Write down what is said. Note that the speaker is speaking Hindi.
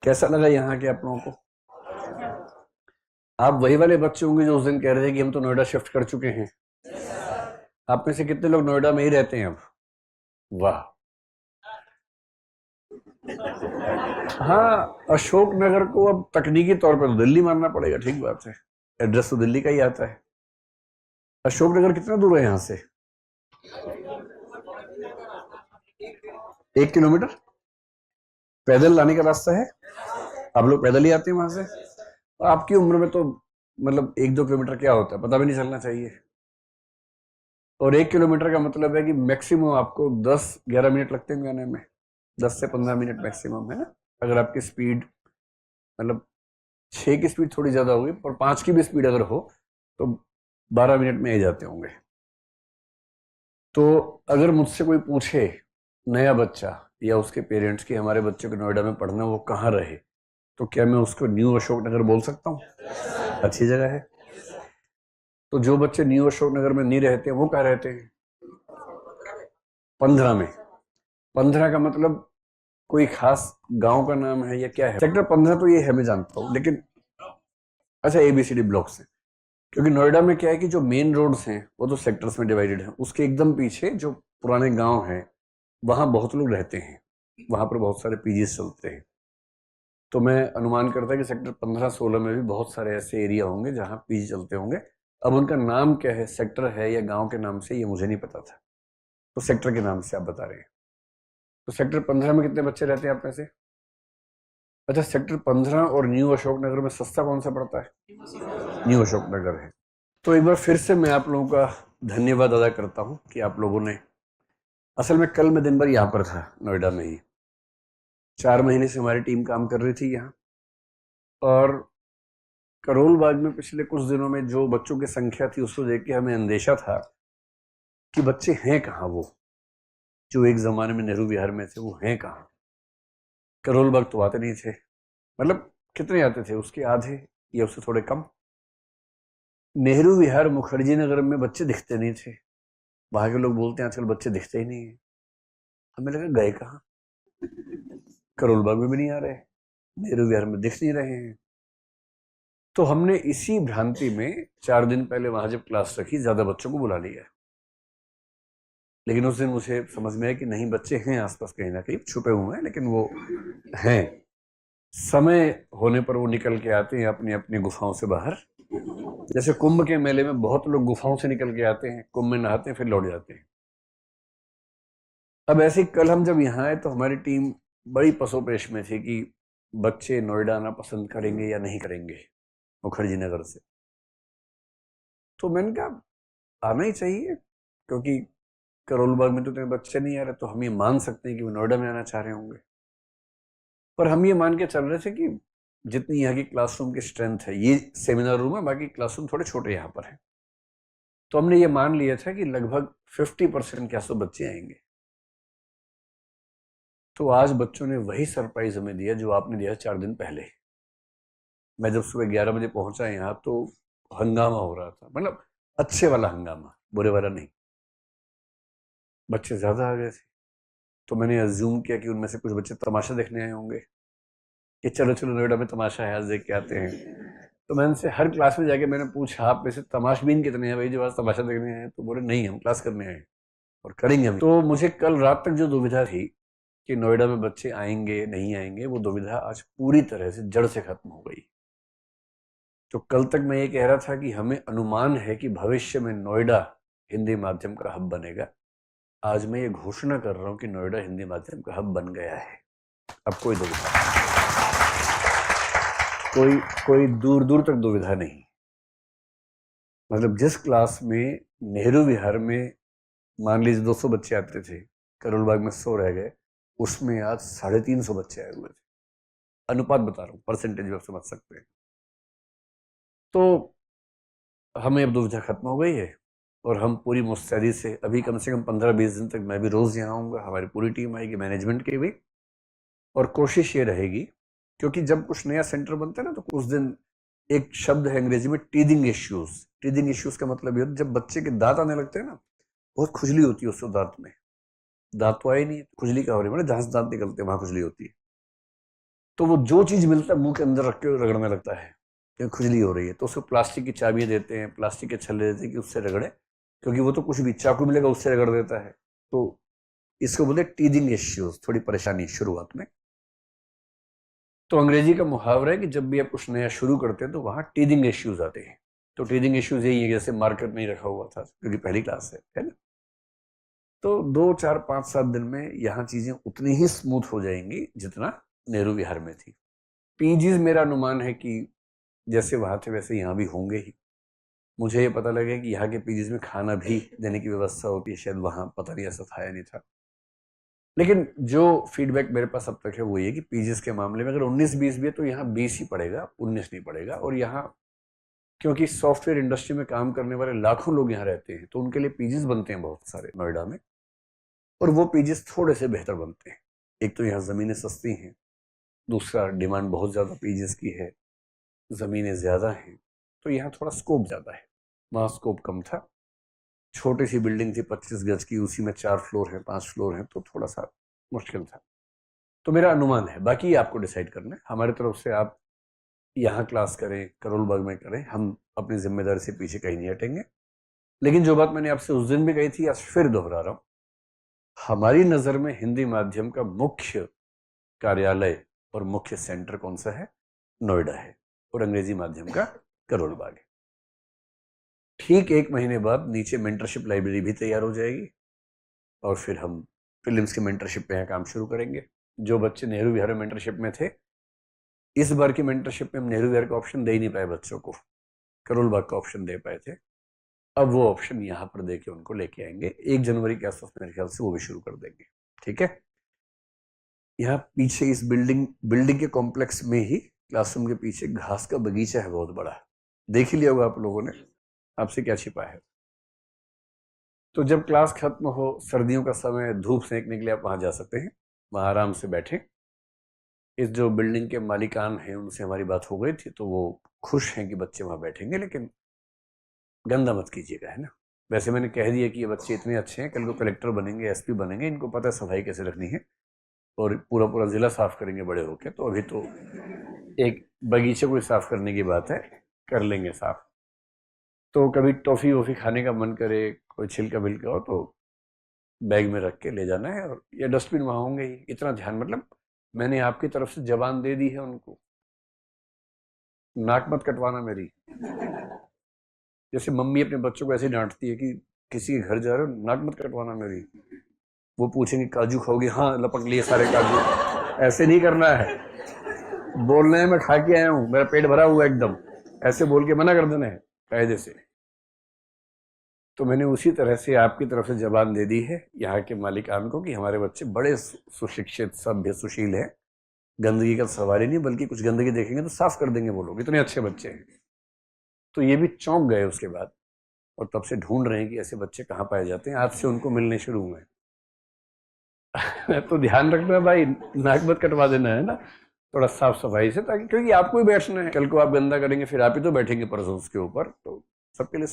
कैसा लगा यहाँ के आप लोगों को? आप वही वाले बच्चे होंगे जो उस दिन कह रहे थे कि हम तो नोएडा शिफ्ट कर चुके हैं। आप में से कितने लोग नोएडा में ही रहते हैं अब? वाह। हाँ, अशोक नगर को अब तकनीकी तौर पर तो दिल्ली मानना पड़ेगा, ठीक बात है। एड्रेस तो दिल्ली का ही आता है। अशोक नगर कितना दूर है यहाँ से? 1 किलोमीटर पैदल लाने का रास्ता है। आप लोग पैदल ही आते हैं वहां से? और आपकी उम्र में तो मतलब 1-2 किलोमीटर क्या होता है पता भी नहीं चलना चाहिए। और 1 किलोमीटर का मतलब है कि मैक्सिमम आपको 10-11 मिनट लगते हैं आने में। 10 से 15 मिनट मैक्सिमम है ना। अगर आपकी स्पीड मतलब 6 की स्पीड थोड़ी ज्यादा होगी, पर 5 की भी स्पीड अगर हो तो 12 मिनट में आ जाते होंगे। तो अगर मुझसे कोई पूछे, नया बच्चा या उसके पेरेंट्स की हमारे बच्चे को नोएडा में पढ़ना, वो कहाँ रहे, तो क्या मैं उसको न्यू अशोक नगर बोल सकता हूँ? अच्छी जगह है। तो जो बच्चे न्यू अशोक नगर में नहीं रहते वो कहाँ रहते हैं? 15 में। 15 का मतलब कोई खास गांव का नाम है या क्या है? सेक्टर 15 तो ये है, मैं जानता हूँ, लेकिन अच्छा ABCD ब्लॉक्स है। क्योंकि नोएडा में क्या है कि जो मेन रोड्स हैं वो तो सेक्टर्स में डिवाइडेड है, उसके एकदम पीछे जो पुराने गांव हैं वहां बहुत लोग रहते हैं, वहां पर बहुत सारे पीजीज चलते हैं। तो मैं अनुमान करता कि सेक्टर 15-16 में भी बहुत सारे ऐसे एरिया होंगे जहां पीजी चलते होंगे। अब उनका नाम क्या है, सेक्टर है या गांव के नाम से, ये मुझे नहीं पता था। तो सेक्टर के नाम से आप बता रहे हैं। तो सेक्टर 15 में कितने बच्चे रहते हैं आप में से? अच्छा, सेक्टर 15 और न्यू अशोक नगर में सस्ता कौन सा पड़ता है? न्यू अशोक नगर है। तो एक बार फिर से मैं आप लोगों का धन्यवाद अदा करता हूं कि आप लोगों ने, असल में कल मैं दिन भर यहाँ पर था नोएडा में ही। 4 महीने से हमारी टीम काम कर रही थी यहाँ। और करोल बाग में पिछले कुछ दिनों में जो बच्चों की संख्या थी उसको देख के हमें अंदेशा था कि बच्चे हैं कहाँ वो, जो एक जमाने में नेहरू विहार में थे वो हैं कहाँ। करोल बाग तो आते नहीं थे, मतलब कितने आते थे, उसके आधे या उससे थोड़े कम। नेहरू विहार मुखर्जी नगर में बच्चे दिखते नहीं थे। वहां के लोग बोलते हैं आजकल बच्चे दिखते ही नहीं है। हमें लगा गए कहाँ, करोल बाग में भी नहीं आ रहे, नेहरू विहार में दिख नहीं रहे हैं। तो हमने इसी भ्रांति में 4 दिन पहले वहां जब क्लास रखी, ज्यादा बच्चों को बुला लिया। लेकिन उस दिन मुझे समझ में आया कि नहीं, बच्चे हैं आसपास कहीं ना कहीं छुपे हुए हैं, लेकिन वो हैं। समय होने पर वो निकल के आते हैं अपनी अपनी गुफाओं से बाहर। जैसे कुंभ के मेले में बहुत लोग गुफाओं से निकल के आते हैं, कुंभ में नहाते हैं फिर लौट जाते हैं। अब ऐसे ही कल हम जब यहाँ आए तो हमारी टीम बड़ी पसोपेश में थी कि बच्चे नोएडा आना पसंद करेंगे या नहीं करेंगे मुखर्जी नगर से। तो मैंने कहा आना ही चाहिए, क्योंकि करोल बाग में तो इतने बच्चे नहीं आ रहे, तो हम ये मान सकते हैं कि वो नोएडा में आना चाह रहे होंगे। पर हम ये मान के चल रहे थे कि जितनी यहाँ की क्लासरूम की स्ट्रेंथ है, ये सेमिनार रूम है, बाकी क्लासरूम थोड़े छोटे यहाँ पर है, तो हमने ये मान लिया था कि लगभग 50% के आसपास बच्चे आएंगे। तो आज बच्चों ने वही सरप्राइज हमें दिया जो आपने दिया 4 दिन पहले। मैं जब सुबह 11 बजे पहुंचा यहाँ तो हंगामा हो रहा था, मतलब अच्छे वाला हंगामा, बुरे वाला नहीं। बच्चे ज्यादा आ गए थे, तो मैंने अज्यूम किया कि उनमें से कुछ बच्चे तमाशा देखने आए होंगे कि चलो चलो नोएडा में तमाशा है, आज देख के आते हैं। तो मैंने से हर क्लास में जाके मैंने पूछा, आप में से तमाशबीन कितने हैं भाई जो आज तमाशा देखने आए हैं? तो बोले नहीं, हम क्लास करने आए और करेंगे हम। तो मुझे कल रात तक जो दुविधा थी कि नोएडा में बच्चे आएंगे नहीं आएंगे, वो दुविधा आज पूरी तरह से जड़ से खत्म हो गई। तो कल तक मैं ये कह रहा था कि हमें अनुमान है कि भविष्य में नोएडा हिंदी माध्यम का हब बनेगा। आज मैं ये घोषणा कर रहा हूं कि नोएडा हिंदी माध्यम का हब बन गया है। अब कोई दुविधा नहीं, कोई कोई दूर दूर तक दुविधा नहीं। मतलब जिस क्लास में नेहरू विहार में मान लीजिए 200 बच्चे आते थे, करोल बाग में 100 रह गए, उसमें आज 350 बच्चे आए हुए थे। अनुपात बता रहा हूँ, परसेंटेज आप समझ सकते हैं। तो हमें अब दुविधा खत्म हो गई है और हम पूरी मुस्तैदी से अभी कम से कम 15-20 दिन तक मैं भी रोज यहाँ आऊँगा, हमारी पूरी टीम आएगी, मैनेजमेंट की भी। और कोशिश ये रहेगी, क्योंकि जब कुछ नया सेंटर बनता है ना, तो उस दिन एक शब्द है अंग्रेजी में, टीदिंग इश्यूज। टीदिंग इश्यूज का मतलब ये होता है जब बच्चे के दांत आने लगते हैं ना, बहुत खुजली होती है उससे दांत में। दांत तो आए नहीं, खुजली का हो रही है, मतलब जहां से दांत निकलते हैं वहां खुजली होती है। तो वो जो चीज मिलता है मुंह के अंदर रख के रगड़ने लगता है कि खुजली हो रही है, तो उसको प्लास्टिक की चाबियां देते हैं, प्लास्टिक के छल्ले देते हैं कि उससे रगड़े, क्योंकि वो तो कुछ भी चाकू मिलेगा उससे रगड़ देता है। तो इसको बोलते टीदिंग इश्यूज, थोड़ी परेशानी शुरुआत में। तो अंग्रेजी का मुहावरा है कि जब भी आप कुछ नया शुरू करते हैं तो वहां टीदिंग इश्यूज आते हैं। तो टीदिंग इश्यूज यही है, जैसे मार्कर नहीं रखा हुआ था क्योंकि पहली क्लास है ना। तो 2 4 5 7 दिन में यहाँ चीजें उतनी ही स्मूथ हो जाएंगी जितना नेहरू विहार में थी। पीजीज मेरा अनुमान है कि जैसे वहां थे वैसे यहाँ भी होंगे ही। मुझे ये पता लगा कि यहाँ के पीजीज में खाना भी देने की व्यवस्था होती है, शायद वहां पता नहीं ऐसा था या नहीं था। लेकिन जो फीडबैक मेरे पास अब तक है वो ये कि पीजीज के मामले में अगर 19-20 भी है तो यहाँ 20 ही पड़ेगा, 19 नहीं पड़ेगा। और यहाँ क्योंकि सॉफ्टवेयर इंडस्ट्री में काम करने वाले लाखों लोग यहाँ रहते हैं तो उनके लिए पीजीज बनते हैं बहुत सारे नोएडा में, और वो पीजीज थोड़े से बेहतर बनते हैं। एक तो यहाँ ज़मीनें सस्ती हैं, दूसरा डिमांड बहुत ज़्यादा पीजीज की है, ज़मीनें ज़्यादा हैं, तो यहाँ थोड़ा स्कोप ज़्यादा है। वहाँ स्कोप कम था, छोटी सी बिल्डिंग थी 25 गज की, उसी में 4 फ्लोर हैं 5 फ्लोर हैं, तो थोड़ा सा मुश्किल था। तो मेरा अनुमान है, बाकी आपको डिसाइड करना है। हमारी तरफ से आप यहाँ क्लास करें, करोल बाग में करें, हम अपनी जिम्मेदारी से पीछे कहीं नहीं हटेंगे। लेकिन जो बात मैंने आपसे उस दिन भी कही थी आज फिर दोहरा रहा हूँ, हमारी नज़र में हिंदी माध्यम का मुख्य कार्यालय और मुख्य सेंटर कौन सा है? नोएडा है, और अंग्रेजी माध्यम का करोल बाग है। ठीक 1 महीने बाद नीचे मेंटरशिप लाइब्रेरी भी तैयार हो जाएगी और फिर हम फिल्म्स के मेंटरशिप पे यहाँ काम शुरू करेंगे। जो बच्चे नेहरू विहार मेंटरशिप में थे, इस बार की मेंटरशिप में हम नेहरू विहार का ऑप्शन दे ही नहीं पाए बच्चों को, करोल बाग का ऑप्शन दे पाए थे। अब वो ऑप्शन यहाँ पर दे के उनको लेके आएंगे। 1 जनवरी के आसपास मेरे ख्याल से वो भी शुरू कर देंगे। ठीक है, यहाँ पीछे इस बिल्डिंग के कॉम्प्लेक्स में ही क्लासरूम के पीछे घास का बगीचा है बहुत बड़ा, देख ही लिया होगा आप लोगों ने, आपसे क्या छिपा है। तो जब क्लास खत्म हो, सर्दियों का समय, धूप सेंकने के लिए आप वहां जा सकते हैं, वहां आराम से बैठे। इस जो बिल्डिंग के मालिकान हैं उनसे हमारी बात हो गई थी, तो वो खुश हैं कि बच्चे वहां बैठेंगे, लेकिन गंदा मत कीजिएगा, है ना। वैसे मैंने कह दिया कि ये बच्चे इतने अच्छे हैं, कल को कलेक्टर बनेंगे, एसपी बनेंगे, इनको पता है सफाई कैसे रखनी है, और पूरा पूरा जिला साफ करेंगे बड़े होके। तो अभी तो एक बगीचे को साफ करने की बात है, कर लेंगे साफ। तो कभी टॉफी वॉफी खाने का मन करे, कोई छिलका बिलका हो तो बैग में रख के ले जाना है, और ये डस्टबिन वहां होंगे ही। इतना ध्यान, मतलब मैंने आपकी तरफ से जबान दे दी है उनको, नाक मत कटवाना मेरी। जैसे मम्मी अपने बच्चों को ऐसे डांटती है कि किसी के घर जा रहे हो, नाक मत कटवाना मेरी। वो पूछेंगे काजू खाओगे? हाँ, लपक लिए सारे काजू। ऐसे नहीं करना है, बोलना है मैं खा के आया हूँ, मेरा पेट भरा हुआ एकदम, ऐसे बोल के मना कर देना है कायदे से। तो मैंने उसी तरह से आपकी तरफ से जबान दे दी है यहाँ के मालिकान को कि हमारे बच्चे बड़े सुशिक्षित, सभ्य, सुशील हैं। गंदगी का सवाल ही नहीं, बल्कि कुछ गंदगी देखेंगे तो साफ कर देंगे वो लोग, इतने अच्छे बच्चे हैं। तो ये भी चौंक गए उसके बाद, और तब से ढूंढ रहे हैं कि ऐसे बच्चे कहाँ पाए जाते हैं। आज से उनको मिलने शुरू हुए। तो ध्यान रखना भाई, नाक मत कटवा देना, है ना, थोड़ा साफ सफाई से, ताकि क्योंकि आपको ही बैठना है, कल को आप गंदा करेंगे फिर आप ही तो बैठेंगे परसों उसके ऊपर, तो सबके लिए